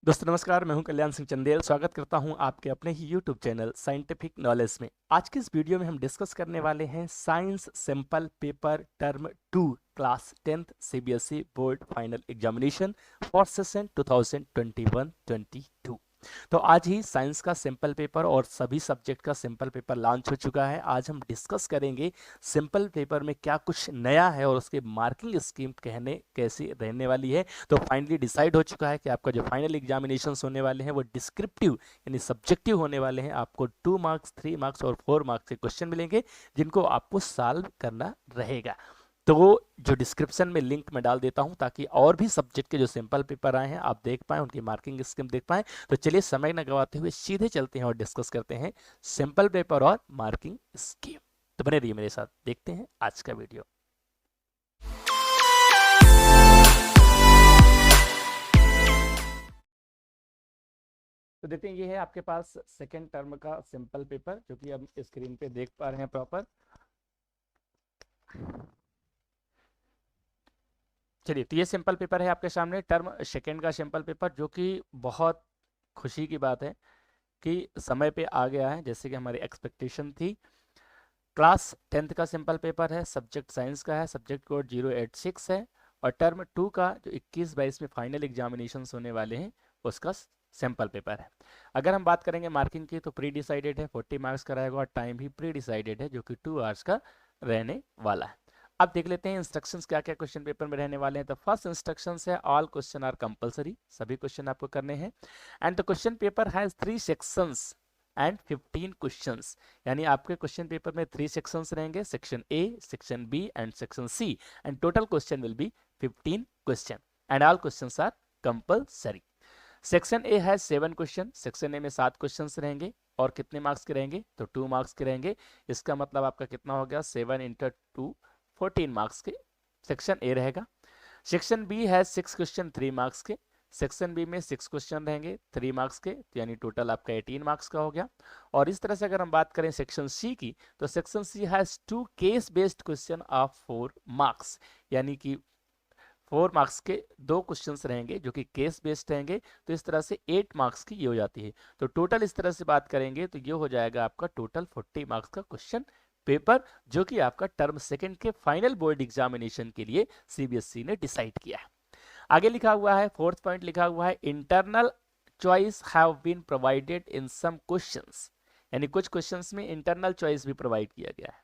दोस्तों नमस्कार, मैं हूं कल्याण सिंह चंदेल। स्वागत करता हूं आपके अपने ही यूट्यूब चैनल साइंटिफिक नॉलेज में। आज के इस वीडियो में हम डिस्कस करने वाले हैं science simple paper term 2 class 10th CBSE board final examination for session 2021-22। तो आज ही साइंस का सिंपल पेपर और सभी सब्जेक्ट का सिंपल पेपर लॉन्च हो चुका है। आज हम डिस्कस करेंगे सिंपल पेपर में क्या कुछ नया है और उसके मार्किंग स्कीम कहने कैसी रहने वाली है। तो फाइनली डिसाइड हो चुका है कि आपका जो फाइनल एग्जामिनेशंस होने वाले हैं वो डिस्क्रिप्टिव यानी सब्जेक्टिव होने वाले हैं। आपको 2 मार्क्स, 3 मार्क्स और 4 मार्क्स के क्वेश्चन मिलेंगे जिनको आपको सॉल्व करना रहेगा। तो जो डिस्क्रिप्शन में लिंक मैं डाल देता हूं ताकि और भी सब्जेक्ट के जो सिंपल पेपर आए हैं आप देख पाएं, उनकी मार्किंग स्कीम देख पाएं। तो चलिए समय न गवाते हुए सीधे चलते हैं और डिस्कस करते हैं सिंपल पेपर और मार्किंग स्कीम। तो बने रहिए मेरे साथ, देखते हैं आज का वीडियो। तो देखते हैं, ये है आपके पास सेकेंड टर्म का सिंपल पेपर जो कि अब स्क्रीन पे देख पा रहे हैं प्रॉपर। चलिए, तो ये सिंपल पेपर है आपके सामने, टर्म सेकेंड का सिंपल पेपर, जो कि बहुत खुशी की बात है कि समय पे आ गया है जैसे कि हमारी एक्सपेक्टेशन थी। क्लास 10th का सिंपल पेपर है, सब्जेक्ट साइंस का है, सब्जेक्ट कोड 086 है और टर्म 2 का जो 21-22 में फाइनल एग्जामिनेशन होने वाले हैं उसका सैंपल पेपर है। अगर हम बात करेंगे मार्किंग की तो प्री डिसाइडेड है, 40 मार्क्स का रहेगा और टाइम भी प्री डिसाइडेड है जो कि 2 आवर्स का रहने वाला है। अब देख लेते हैं इंस्ट्रक्शंस क्या क्या क्वेश्चन पेपर में रहने वाले हैं। तो फर्स्ट इंस्ट्रक्शन है ऑल क्वेश्चन आर कंपलसरी, सभी क्वेश्चन आपको करने हैं। And the question paper has 3 sections and 15 questions, यानी आपके क्वेश्चन पेपर में 3 सेक्शंस रहेंगे, section A, section B and section C, and total question will be 15 question and all questions are compulsory. Section A है 7 question, section A में 7 question रहेंगे और कितने marks के रहेंगे तो 2 मार्क्स के रहेंगे। इसका मतलब आपका कितना हो गया, 7 इंटू 2 14 मार्क्स के सेक्शन ए रहेगा। सेक्शन बी है 6 क्वेश्चन 3 मार्क्स के, सेक्शन बी में 6 क्वेश्चन रहेंगे 3 मार्क्स के, तो यानी टोटल आपका 18 मार्क्स का हो गया। और इस तरह से अगर हम बात करें सेक्शन सी की तो section C has 2 case based question of 4 marks, यानी कि 4 मार्क्स के 2 क्वेश्चंस रहेंगे जो कि केस बेस्ड रहेंगे, तो इस तरह से 8 मार्क्स की ये हो जाती है। तो टोटल इस तरह से बात करेंगे तो ये हो जाएगा आपका टोटल 40 मार्क्स का क्वेश्चन पेपर, जो कि आपका टर्म सेकंड के फाइनल बोर्ड एग्जामिनेशन के लिए सीबीएसई ने डिसाइड किया है। आगे लिखा हुआ है, फोर्थ पॉइंट लिखा हुआ है, internal choice have been provided in some questions, यानी कुछ क्वेश्चंस में इंटरनल चॉइस भी प्रोवाइड किया गया है।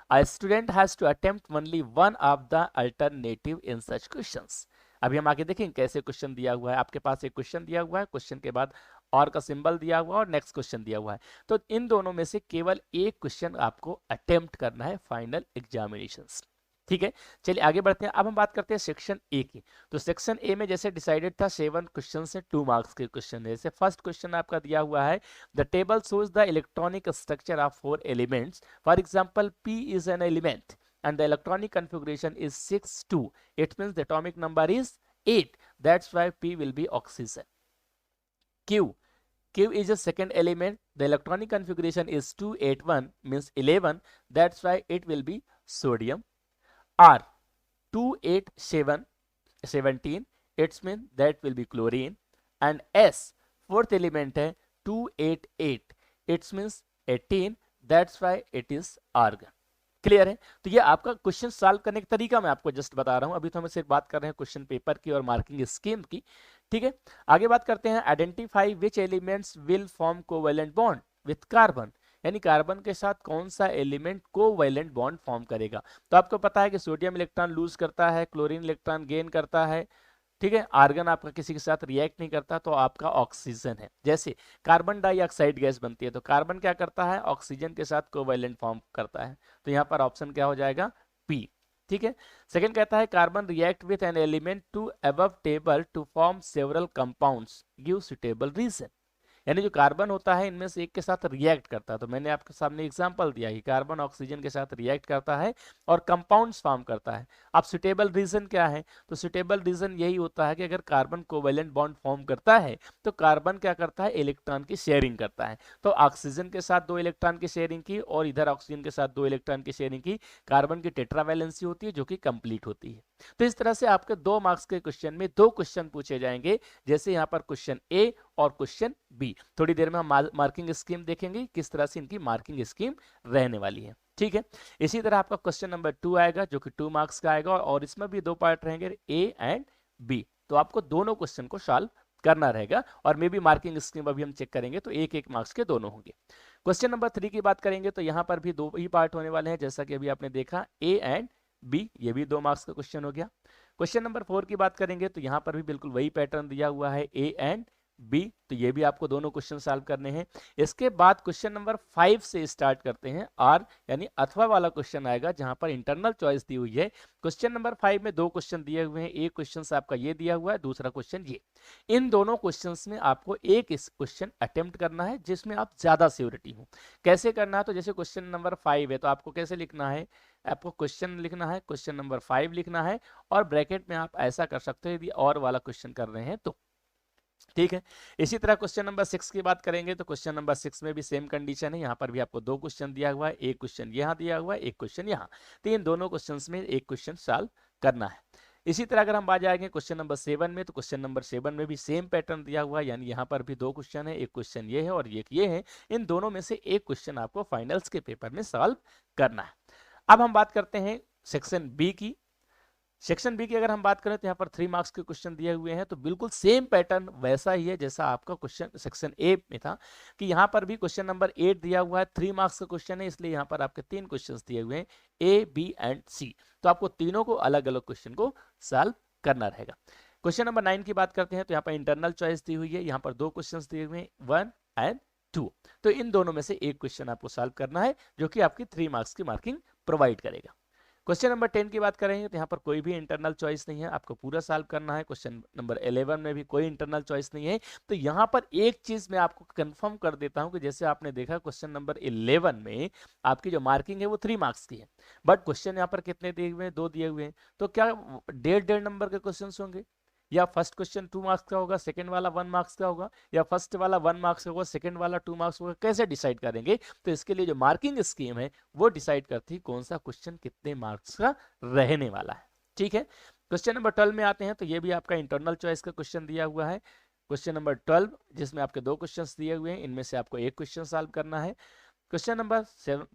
A student has to attempt only one of the alternative in such questions। अभी हम आगे देखेंगे कैसे क्वेश्चन दिया हुआ है। आपके पास एक क्वेश्चन दिया हुआ है, क्वेश्चन के बाद और का सिंबल दिया हुआ है और नेक्स्ट क्वेश्चन दिया हुआ है, तो इन दोनों में से केवल एक क्वेश्चन आपको अटेम्प्ट करना है फाइनल एग्जामिनेशंस। ठीक है, चलिए आगे बढ़ते हैं। अब हम बात करते हैं सेक्शन ए की। तो सेक्शन ए में जैसे डिसाइडेड था 7 क्वेश्चन से 2 मार्क्स के क्वेश्चन है। जैसे फर्स्ट क्वेश्चन आपका दिया हुआ है, the table shows the electronic structure of 4 elements, for example p is an element and the electronic configuration is 6 2, it means the atomic number is 8, that's why p will be oxygen। q is a second element, the electronic configuration is 2 8 1 means 11, that's why it will be sodium। R 2 8 7 17, it's mean that will be chlorine। and S fourth element है 2 8 8, it means 18, that's why it is argon। Clear है? तो ये आपका question solve करने का तरीका मैं आपको जस्ट बता रहा हूं, अभी तो हम सिर्फ बात कर रहे हैं क्वेश्चन पेपर की और मार्किंग स्कीम की। ठीक है, आगे बात करते हैं, identify which elements will form covalent bond with carbon, यानी कार्बन के साथ कौन सा एलिमेंट कोवैलेंट बॉन्ड फॉर्म करेगा। तो आपको पता है कि सोडियम इलेक्ट्रॉन लूज करता है, क्लोरीन इलेक्ट्रॉन गेन करता है, ठीक है, आर्गन आपका किसी के साथ रिएक्ट नहीं करता, तो आपका ऑक्सीजन है। जैसे कार्बन डाइऑक्साइड गैस बनती है तो कार्बन क्या करता है, ऑक्सीजन के साथ कोवैलेंट फॉर्म करता है, तो यहाँ पर ऑप्शन क्या हो जाएगा, पी। ठीक है, सेकंड कहता है carbon react with an element to above table to form several compounds, give suitable reason, यानी जो कार्बन होता है इनमें से एक के साथ रिएक्ट करता है। तो मैंने आपके सामने एग्जांपल दिया कि कार्बन ऑक्सीजन के साथ रिएक्ट करता है और कंपाउंड्स फॉर्म करता है। अब सुटेबल रीजन क्या है, तो सुटेबल रीजन यही होता है कि अगर कार्बन कोवैलेंट बॉन्ड फॉर्म करता है तो कार्बन क्या करता है, इलेक्ट्रॉन की शेयरिंग करता है। तो ऑक्सीजन के साथ 2 इलेक्ट्रॉन की शेयरिंग की और इधर ऑक्सीजन के साथ 2 इलेक्ट्रॉन की शेयरिंग की, कार्बन की टेट्रावैलेंसी होती है जो कि कंप्लीट होती है। तो इस तरह से आपके 2 मार्क्स के क्वेश्चन में 2 क्वेश्चन पूछे जाएंगे, जैसे यहाँ पर क्वेश्चन ए और क्वेश्चन बी। थोड़ी देर में हम मार्किंग स्कीम देखेंगे, किस तरह से इनकी मार्किंग स्कीम रहने वाली है। ठीक है, इसी तरह आपका क्वेश्चन नंबर 2 आएगा, जो कि 2 मार्क्स का आएगा, और इसमें भी 2 पार्ट रहेंगे, ए एंड बी। तो आपको दोनों क्वेश्चन को सॉल्व करना रहेगा, और मे बी मार्किंग स्कीम अभी हम चेक करेंगे तो 1-1 मार्क्स के दोनों होंगे। क्वेश्चन नंबर 3 की बात करेंगे तो यहाँ पर भी 2 ही पार्ट होने वाले हैं, जैसा कि अभी आपने देखा, ए एंड बी, ये भी 2 मार्क्स का क्वेश्चन हो गया। क्वेश्चन नंबर 4 की बात करेंगे तो यहाँ पर भी बिल्कुल वही पैटर्न दिया हुआ है, ए एंड बी, तो ये भी आपको दोनों क्वेश्चन सॉल्व करने हैं। इसके बाद क्वेश्चन नंबर 5 से स्टार्ट करते हैं, आर यानी अथवा वाला क्वेश्चन आएगा, जहां पर इंटरनल चॉइस दी हुई है। क्वेश्चन नंबर 5 में 2 क्वेश्चन दिए हुए हैं, एक क्वेश्चन आपका ये दिया हुआ है, दूसरा क्वेश्चन ये। इन दोनों क्वेश्चंस में आपको एक क्वेश्चन अटेम्प्ट करना है जिसमें आप ज्यादा सियोरिटी हो। कैसे करना है, तो जैसे क्वेश्चन नंबर 5 है तो आपको कैसे लिखना है, आपको क्वेश्चन लिखना है, क्वेश्चन नंबर 5 लिखना है, और ब्रैकेट में आप ऐसा कर सकते हो यदि और वाला क्वेश्चन कर रहे हैं तो। ठीक है, इसी तरह क्वेश्चन नंबर 6 की बात करेंगे तो क्वेश्चन नंबर 6 में भी सेम कंडीशन है, यहाँ पर भी आपको 2 क्वेश्चन दिया हुआ है, एक क्वेश्चन यहाँ दिया हुआ है, एक क्वेश्चन यहाँ, तो इन दोनों क्वेश्चंस में एक क्वेश्चन सॉल्व करना है। इसी तरह अगर हम आ जाएंगे क्वेश्चन नंबर 7 में, तो क्वेश्चन नंबर 7 में भी सेम पैटर्न दिया हुआ है, यानी यहाँ पर भी 2 क्वेश्चन है, एक क्वेश्चन ये है और एक ये है, इन दोनों में से एक क्वेश्चन आपको फाइनल्स के पेपर में सॉल्व करना है। अब हम बात करते हैं सेक्शन बी की। सेक्शन बी की अगर हम बात करें तो यहाँ पर 3 मार्क्स के क्वेश्चन दिए हुए हैं, तो बिल्कुल सेम पैटर्न वैसा ही है जैसा आपका क्वेश्चन सेक्शन ए में था, कि यहाँ पर भी क्वेश्चन नंबर 8 दिया हुआ है, 3 मार्क्स का क्वेश्चन है, इसलिए यहाँ पर आपके 3 क्वेश्चंस दिए हुए हैं, ए बी एंड सी, तो आपको तीनों को अलग अलग क्वेश्चन को सॉल्व करना रहेगा। क्वेश्चन नंबर 9 की बात करते हैं तो यहाँ पर इंटरनल चॉइस दी हुई है, यहाँ पर 2 क्वेश्चन दिए हुए हैं, 1 एंड 2, तो इन दोनों में से एक क्वेश्चन आपको सॉल्व करना है, जो कि आपकी 3 मार्क्स की मार्किंग प्रोवाइड करेगा। क्वेश्चन नंबर 10 की बात करेंगे तो यहाँ पर कोई भी इंटरनल चॉइस नहीं है, आपको पूरा सॉल्व करना है। क्वेश्चन नंबर 11 में भी कोई इंटरनल चॉइस नहीं है। तो यहाँ पर एक चीज मैं आपको कंफर्म कर देता हूँ कि जैसे आपने देखा क्वेश्चन नंबर 11 में आपकी जो मार्किंग है वो 3 मार्क्स की है, बट क्वेश्चन यहाँ पर कितने दिए हुए हैं, 2 दिए हुए हैं, तो क्या 1.5 नंबर के क्वेश्चन होंगे, या फर्स्ट क्वेश्चन 2 मार्क्स का होगा, सेकंड वाला 1 मार्क्स का होगा, या फर्स्ट वाला 1 मार्क्स का होगा, सेकंड वाला 2 मार्क्स होगा, कैसे डिसाइड करेंगे? तो इसके लिए जो मार्किंग स्कीम है वो डिसाइड करती है कौन सा क्वेश्चन कितने मार्क्स का रहने वाला है। ठीक है, क्वेश्चन नंबर 12 में आते हैं तो ये भी आपका इंटरनल चॉइस का क्वेश्चन दिया हुआ है, क्वेश्चन नंबर 12, जिसमें आपके 2 क्वेश्चन दिए हुए हैं, इनमें से आपको एक क्वेश्चन सॉल्व करना है। क्वेश्चन नंबर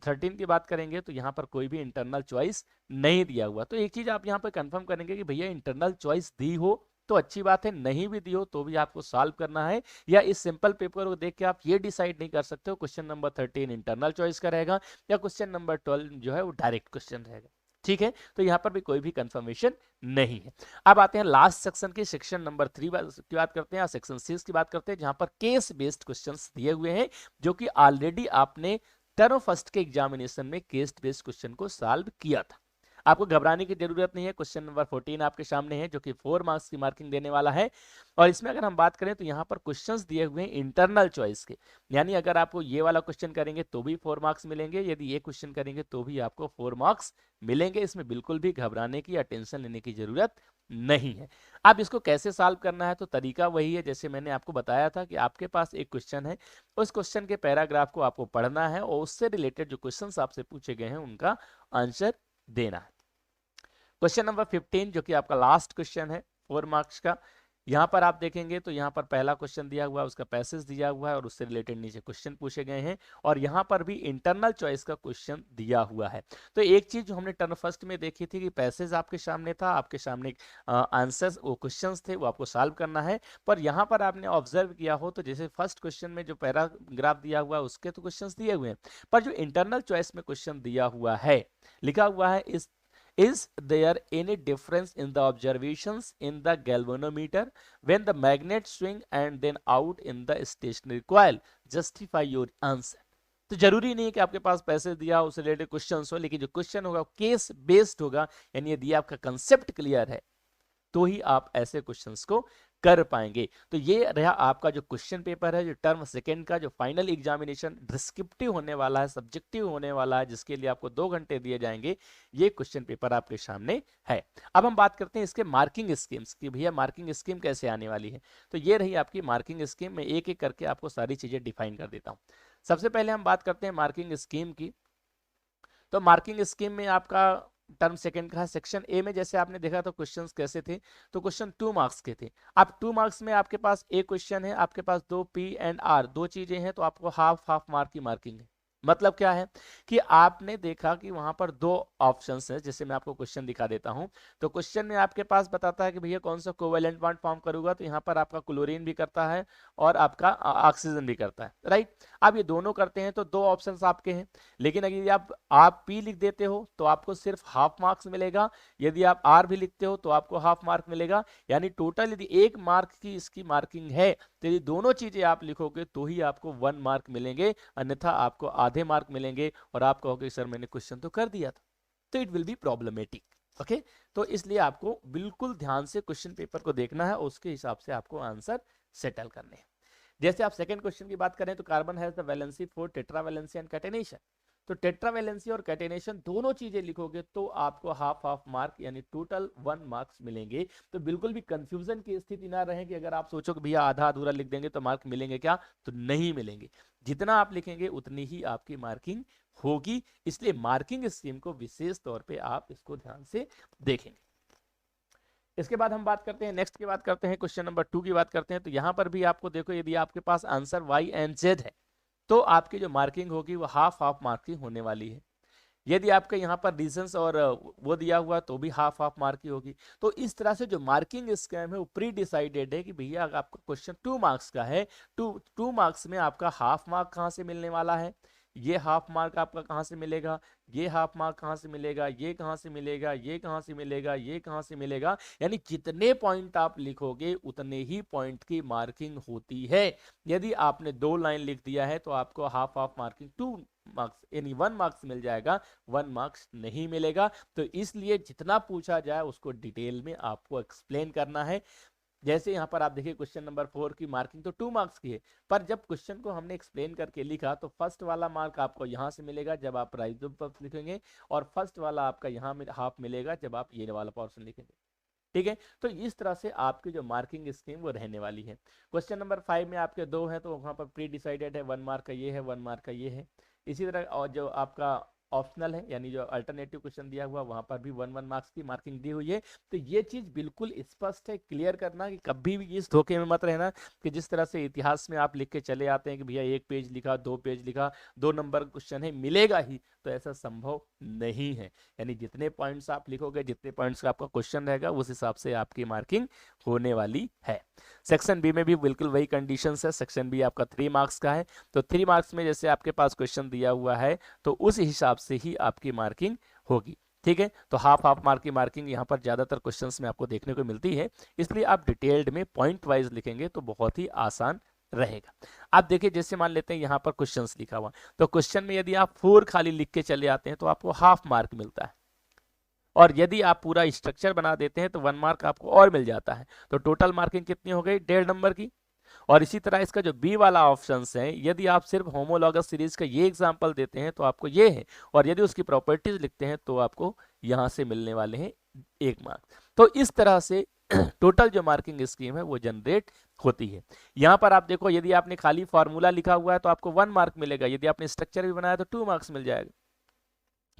13 की बात करेंगे तो यहाँ पर कोई भी इंटरनल चॉइस नहीं दिया हुआ। तो एक चीज आप यहाँ पर कंफर्म करेंगे कि भैया इंटरनल चॉइस दी हो तो अच्छी बात है, नहीं भी दी हो तो भी आपको सॉल्व करना है, या इस सिंपल पेपर को देख के आप ये डिसाइड नहीं कर सकते हो क्वेश्चन नंबर 13 इंटरनल चॉइस का रहेगा या क्वेश्चन नंबर 12 जो है वो डायरेक्ट क्वेश्चन रहेगा। ठीक है, तो यहाँ पर भी कोई भी कंफर्मेशन नहीं है। अब आते हैं लास्ट सेक्शन की, सेक्शन नंबर 3 की बात करते हैं, सेक्शन 6 की बात करते हैं, जहां पर केस बेस्ड क्वेश्चंस दिए हुए हैं, जो कि ऑलरेडी आपने टर्म फर्स्ट के एग्जामिनेशन में केस बेस्ड क्वेश्चन को सॉल्व किया था। आपको घबराने की जरूरत नहीं है। क्वेश्चन नंबर 14 आपके सामने है, जो कि 4 मार्क्स की मार्किंग देने वाला है, और इसमें अगर हम बात करें तो यहाँ पर क्वेश्चंस दिए हुए हैं इंटरनल चॉइस के, यानी अगर आपको ये वाला क्वेश्चन करेंगे तो भी 4 मार्क्स मिलेंगे, यदि ये क्वेश्चन करेंगे तो भी आपको 4 मार्क्स मिलेंगे। इसमें बिल्कुल भी घबराने की या टेंशन लेने की जरूरत नहीं है। अब इसको कैसे सॉल्व करना है, तो तरीका वही है जैसे मैंने आपको बताया था कि आपके पास एक क्वेश्चन है, उस क्वेश्चन के पैराग्राफ को आपको पढ़ना है और उससे रिलेटेड जो क्वेश्चंस आपसे पूछे गए हैं उनका आंसर देना है। क्वेश्चन नंबर 15 जो कि आपका लास्ट क्वेश्चन है 4 मार्क्स का, यहाँ पर आप देखेंगे तो यहाँ पर पहला क्वेश्चन दिया हुआ है, उसका पैसेज दिया हुआ है और उससे रिलेटेड नीचे क्वेश्चन पूछे गए हैं, और यहाँ पर भी इंटरनल चॉइस का क्वेश्चन दिया हुआ है। तो एक चीज जो हमने टर्म फर्स्ट में देखी थी कि पैसेज आपके सामने था, आपके सामने आंसर्स वो क्वेश्चंस थे, वो आपको सॉल्व करना है, पर यहाँ पर आपने ऑब्जर्व किया हो तो जैसे फर्स्ट क्वेश्चन में जो पैराग्राफ दिया हुआ है उसके तो क्वेश्चन दिए हुए हैं, पर जो इंटरनल चॉइस में क्वेश्चन दिया हुआ है, लिखा हुआ है Is there any difference in the observations in the galvanometer when the magnet swing and then out in the stationary coil? Justify your answer. तो जरूरी नहीं है कि आपके पास पैसे दिया उससे रिलेटेड क्वेश्चन हो, लेकिन जो क्वेश्चन होगा केस बेस्ड होगा, यानी यदि आपका कंसेप्ट क्लियर है तो ही आप ऐसे क्वेश्चंस को कर पाएंगे। तो ये रहा आपका जो क्वेश्चन पेपर है, जो टर्म सेकंड का जो फाइनल एग्जामिनेशन डिस्क्रिप्टिव होने वाला है, सब्जेक्टिव होने वाला है, जिसके लिए आपको 2 घंटे दिए जाएंगे। ये क्वेश्चन पेपर आपके सामने है। अब हम बात करते हैं इसके मार्किंग स्कीम्स की, भैया मार्किंग स्कीम कैसे आने वाली है। तो ये रही आपकी मार्किंग स्कीम, में एक एक करके आपको सारी चीजें डिफाइन कर देता हूँ। सबसे पहले हम बात करते हैं मार्किंग स्कीम की। तो मार्किंग स्कीम में आपका टर्म सेकंड का है। सेक्शन ए में जैसे आपने देखा तो क्वेश्चंस कैसे थे, तो क्वेश्चन 2 मार्क्स के थे। अब 2 मार्क्स में आपके पास एक क्वेश्चन है, आपके पास दो पी एंड आर दो चीजें हैं, तो आपको हाफ हाफ मार्क की मार्किंग है। मतलब क्या है कि आपने देखा कि वहां पर दो ऑप्शंस हैं, जैसे मैं आपको क्वेश्चन दिखा देता हूं। तो क्वेश्चन में आपके पास बताता है कि भैया कौन सा कोवेलेंट बॉन्ड फॉर्म करूंगा, तो यहाँ पर आपका क्लोरीन भी करता है और आपका ऑक्सीजन भी करता है, राइट। अब ये दोनों करते हैं तो दो ऑप्शंस आपके हैं, लेकिन अगर आप पी लिख देते हो तो आपको सिर्फ हाफ मार्क्स मिलेगा, यदि आप आर भी लिखते हो तो आपको हाफ मार्क मिलेगा। यानी टोटल यदि 1 मार्क की इसकी मार्किंग है, तो यदि दोनों चीजें आप लिखोगे तो ही आपको 1 मार्क मिलेंगे, अन्यथा आपको आधे मार्क मिलेंगे और आप कहोगे सर मैंने क्वेश्चन तो कर दिया था, तो it will be problematic. Okay, तो इसलिए आपको बिल्कुल ध्यान से क्वेश्चन पेपर को देखना है और उसके हिसाब से आपको आंसर सेटल करने हैं। जैसे आप सेकंड क्वेश्चन की बात करें तो carbon has the valency for tetravalency and catenation. तो टेट्रावैलेंसी और कैटेनेशन दोनों चीजें लिखोगे तो आपको हाफ हाफ मार्क यानी टोटल 1 मार्क्स मिलेंगे। तो बिल्कुल भी कंफ्यूजन की स्थिति ना रहे कि अगर आप सोचो कि भैया आधा अधूरा लिख देंगे तो मार्क मिलेंगे क्या, तो नहीं मिलेंगे। जितना आप लिखेंगे उतनी ही आपकी मार्किंग होगी, इसलिए मार्किंग स्कीम को विशेष तौर पे आप इसको ध्यान से देखेंगे। इसके बाद हम बात करते हैं नेक्स्ट की बात करते हैं, क्वेश्चन नंबर 2 की बात करते हैं। तो यहां पर भी आपको देखो, यदि आपके पास आंसर वाई एंड जेड है तो आपकी जो मार्किंग होगी वो हाफ हाफ मार्किंग होने वाली है। यदि आपके यहाँ पर रीजंस और वो दिया हुआ तो भी हाफ हाफ मार्क की होगी। तो इस तरह से जो मार्किंग स्कीम है वो प्री डिसाइडेड है कि भैया अगर आपका क्वेश्चन 2 मार्क्स का है, 2 मार्क्स में आपका हाफ मार्क कहाँ से मिलने वाला है, ये हाफ मार्क आपका कहाँ से मिलेगा, ये हाफ मार्क कहाँ से मिलेगा, ये कहाँ से मिलेगा, ये कहाँ से मिलेगा, ये कहाँ से मिलेगा। यानी जितने पॉइंट आप लिखोगे उतने ही पॉइंट की मार्किंग होती है। यदि आपने 2 लाइन लिख दिया है तो आपको हाफ हाफ मार्किंग 2 मार्क्स यानी 1 मार्क्स मिल जाएगा, 1 मार्क्स नहीं मिलेगा। तो इसलिए जितना पूछा जाए उसको डिटेल में आपको एक्सप्लेन करना है। जैसे यहाँ पर आप देखिए क्वेश्चन नंबर 4 की मार्किंग तो 2 मार्क्स की है, पर जब क्वेश्चन को हमने एक्सप्लेन करके लिखा तो फर्स्ट वाला मार्क आपको यहाँ से मिलेगा जब आप राइजोम लिखेंगे, और फर्स्ट वाला आपका यहाँ हाफ मिलेगा जब आप ये वाला पोर्शन लिखेंगे। ठीक है, तो इस तरह से आपकी जो मार्किंग स्कीम वो रहने वाली है। क्वेश्चन नंबर 5 में आपके 2 हैं तो वहां पर प्री डिसाइडेड है, 1 मार्क का ये है, 1 मार्क का ये है। इसी तरह और जो आपका ऑप्शनल है यानी जो अल्टरनेटिव क्वेश्चन दिया हुआ वहां पर भी 1 मार्क्स की मार्किंग दी हुई है। तो ये चीज बिल्कुल स्पष्ट है, क्लियर करना कि कभी भी इस धोखे में मत रहना कि जिस तरह से इतिहास में आप लिख के चले आते हैं कि भैया 1 पेज लिखा, 2 पेज लिखा, 2 नंबर क्वेश्चन है मिलेगा ही, तो ऐसा संभव नहीं है। यानी जितने पॉइंट्स आप लिखोगे, जितने पॉइंट्स का आपका क्वेश्चन रहेगा उस हिसाब से आपकी मार्किंग होने वाली है। सेक्शन बी में भी बिल्कुल वही कंडीशंस है। सेक्शन बी आपका 3 मार्क्स का है, तो 3 मार्क्स में जैसे आपके पास क्वेश्चन दिया हुआ है तो उस हिसाब से ही आपकी मार्किंग होगी। ठीक है, तो हाफ हाफ मार्क की मार्किंग यहाँ पर ज्यादातर क्वेश्चंस में आपको देखने को मिलती है, इसलिए आप डिटेल्ड में पॉइंट वाइज लिखेंगे तो बहुत ही आसान रहेगा। आप देखिए जैसे मान लेते हैं यहाँ पर क्वेश्चंस लिखा हुआ, तो क्वेश्चन में यदि आप 4 खाली लिख के चले आते हैं तो आपको हाफ मार्क मिलता है, और यदि आप पूरा स्ट्रक्चर बना देते हैं तो 1 मार्क आपको और मिल जाता है। तो टोटल मार्किंग कितनी हो गई, 1.5 नंबर की। और इसी तरह इसका जो बी वाला ऑप्शन है, यदि आप सिर्फ होमोलॉगस सीरीज का ये एग्जांपल देते हैं तो आपको ये है, और यदि उसकी प्रॉपर्टीज लिखते हैं तो आपको यहां से मिलने वाले हैं 1 मार्क। तो इस तरह से टोटल जो मार्किंग स्कीम है वो जनरेट होती है। यहां पर आप देखो, यदि आपने खाली फॉर्मूला लिखा हुआ है तो आपको 1 मार्क मिलेगा, यदि आपने स्ट्रक्चर भी बनाया तो 2 मार्क्स मिल जाएगा।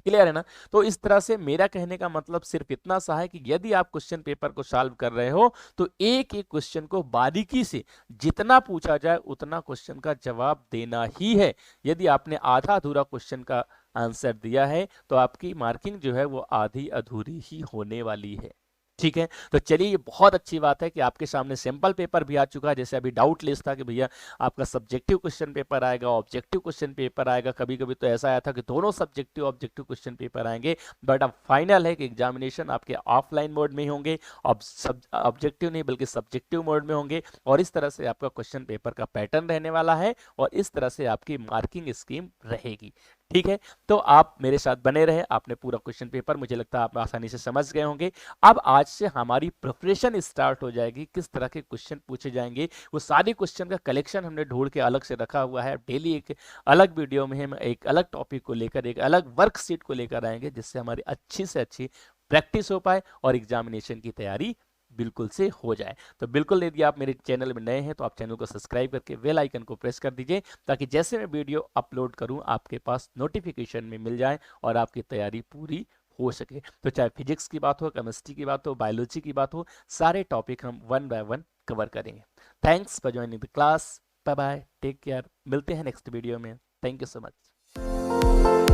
क्लियर है ना। तो इस तरह से मेरा कहने का मतलब सिर्फ इतना सा है कि यदि आप क्वेश्चन पेपर को सॉल्व कर रहे हो तो एक एक क्वेश्चन को बारीकी से जितना पूछा जाए उतना क्वेश्चन का जवाब देना ही है। यदि आपने आधा अधूरा क्वेश्चन का आंसर दिया है तो आपकी मार्किंग जो है वो आधी अधूरी ही होने वाली है। ठीक है, तो चलिए ये बहुत अच्छी बात है कि आपके सामने सैंपल पेपर भी आ चुका है। जैसे अभी डाउट लिस्ट था कि भैया आपका सब्जेक्टिव क्वेश्चन पेपर आएगा, ऑब्जेक्टिव क्वेश्चन पेपर आएगा, कभी कभी तो ऐसा आया था कि दोनों सब्जेक्टिव ऑब्जेक्टिव क्वेश्चन पेपर आएंगे, बट अब फाइनल है कि एग्जामिनेशन आपके ऑफलाइन मोड में ही होंगे, ऑब्जेक्टिव नहीं बल्कि सब्जेक्टिव मोड में होंगे, और इस तरह से आपका क्वेश्चन पेपर का पैटर्न रहने वाला है और इस तरह से आपकी मार्किंग स्कीम रहेगी। ठीक है, तो आप मेरे साथ बने रहे, आपने पूरा क्वेश्चन पेपर मुझे लगता है आप आसानी से समझ गए होंगे। अब आज से हमारी प्रिपरेशन स्टार्ट हो जाएगी, किस तरह के क्वेश्चन पूछे जाएंगे वो सारे क्वेश्चन का कलेक्शन हमने ढूंढ के अलग से रखा हुआ है। डेली एक अलग वीडियो में हम एक अलग टॉपिक को लेकर, एक अलग वर्कशीट को लेकर आएंगे, जिससे हमारी अच्छी से अच्छी प्रैक्टिस हो पाए और एग्जामिनेशन की तैयारी बिल्कुल से हो जाए। तो बिल्कुल यदि आप मेरे चैनल में नए हैं तो आप चैनल को सब्सक्राइब करके बेल आइकन को प्रेस कर दीजिए, ताकि जैसे मैं वीडियो अपलोड करूं आपके पास नोटिफिकेशन में मिल जाए और आपकी तैयारी पूरी हो सके। तो चाहे फिजिक्स की बात हो, केमिस्ट्री की बात हो, बायोलॉजी की बात हो, सारे टॉपिक हम वन बाय वन कवर करेंगे। Thanks for joining the class. Bye bye, take care, मिलते हैं नेक्स्ट वीडियो में। Thank you so much.